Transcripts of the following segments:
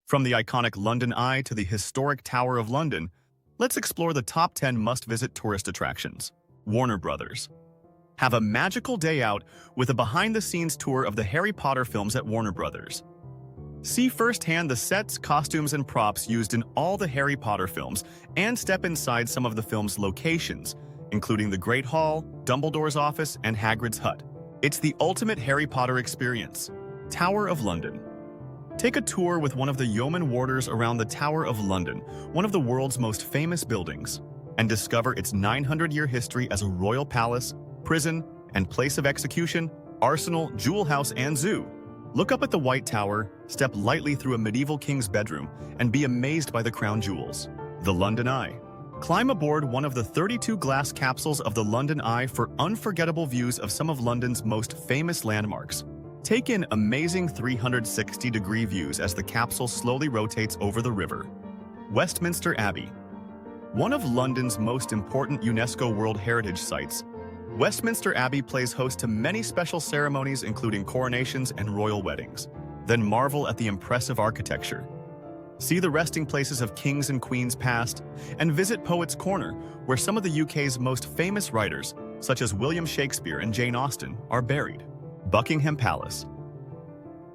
From the iconic London Eye to the historic Tower of London, let's explore the top 10 must-visit tourist attractions. Warner Brothers. Have a magical day out with a behind-the-scenes tour of the Harry Potter films at Warner Brothers. See firsthand the sets, costumes, and props used in all the Harry Potter films and step inside some of the film's locations, including the Great Hall, Dumbledore's office, and Hagrid's hut. It's the ultimate Harry Potter experience. Tower of London. Take a tour with one of the yeoman warders around the Tower of London, one of the world's most famous buildings, and discover its 900-year history as a royal palace, prison, and place of execution, arsenal, jewel house, and zoo. Look up at the White Tower, step lightly through a medieval king's bedroom, and be amazed by the crown jewels. The London Eye. Climb aboard one of the 32 glass capsules of the London Eye for unforgettable views of some of London's most famous landmarks. Take in amazing 360-degree views as the capsule slowly rotates over the river. Westminster Abbey. One of London's most important UNESCO World Heritage Sites, Westminster Abbey plays host to many special ceremonies including coronations and royal weddings. Then marvel at the impressive architecture. See the resting places of kings and queens past, and visit Poets' Corner, where some of the UK's most famous writers, such as William Shakespeare and Jane Austen, are buried. Buckingham Palace.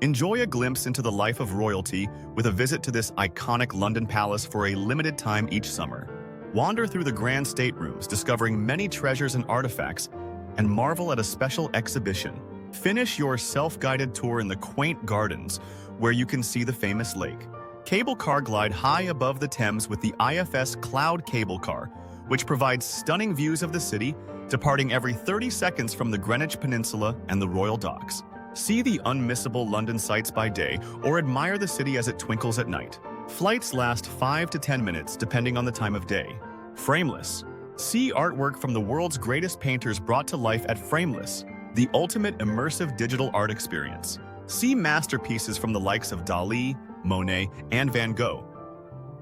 Enjoy a glimpse into the life of royalty with a visit to this iconic London palace for a limited time each summer. Wander through the grand staterooms, discovering many treasures and artifacts, and marvel at a special exhibition. Finish your self-guided tour in the quaint gardens, where you can see the famous lake. Cable car glide high above the Thames with the IFS Cloud Cable Car, which provides stunning views of the city, departing every 30 seconds from the Greenwich Peninsula and the Royal Docks. See the unmissable London sights by day, or admire the city as it twinkles at night. Flights last 5 to 10 minutes depending on the time of day. Frameless. See artwork from the world's greatest painters brought to life at Frameless, the ultimate immersive digital art experience. See masterpieces from the likes of Dali, Monet, and Van Gogh,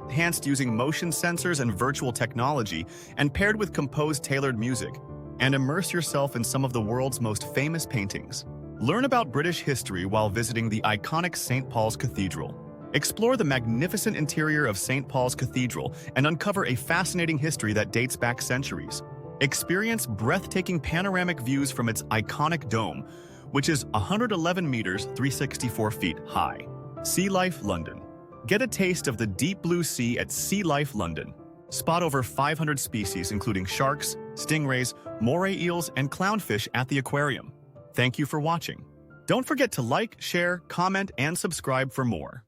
enhanced using motion sensors and virtual technology, and paired with composed tailored music, and immerse yourself in some of the world's most famous paintings. Learn about British history while visiting the iconic St. Paul's Cathedral. Explore the magnificent interior of St. Paul's Cathedral and uncover a fascinating history that dates back centuries. Experience breathtaking panoramic views from its iconic dome, which is 111 meters (364 feet) high. SEA LIFE London. Get a taste of the deep blue sea at SEA LIFE London. Spot over 500 species including sharks, stingrays, moray eels, and clownfish at the aquarium. Thank you for watching. Don't forget to like, share, comment, and subscribe for more.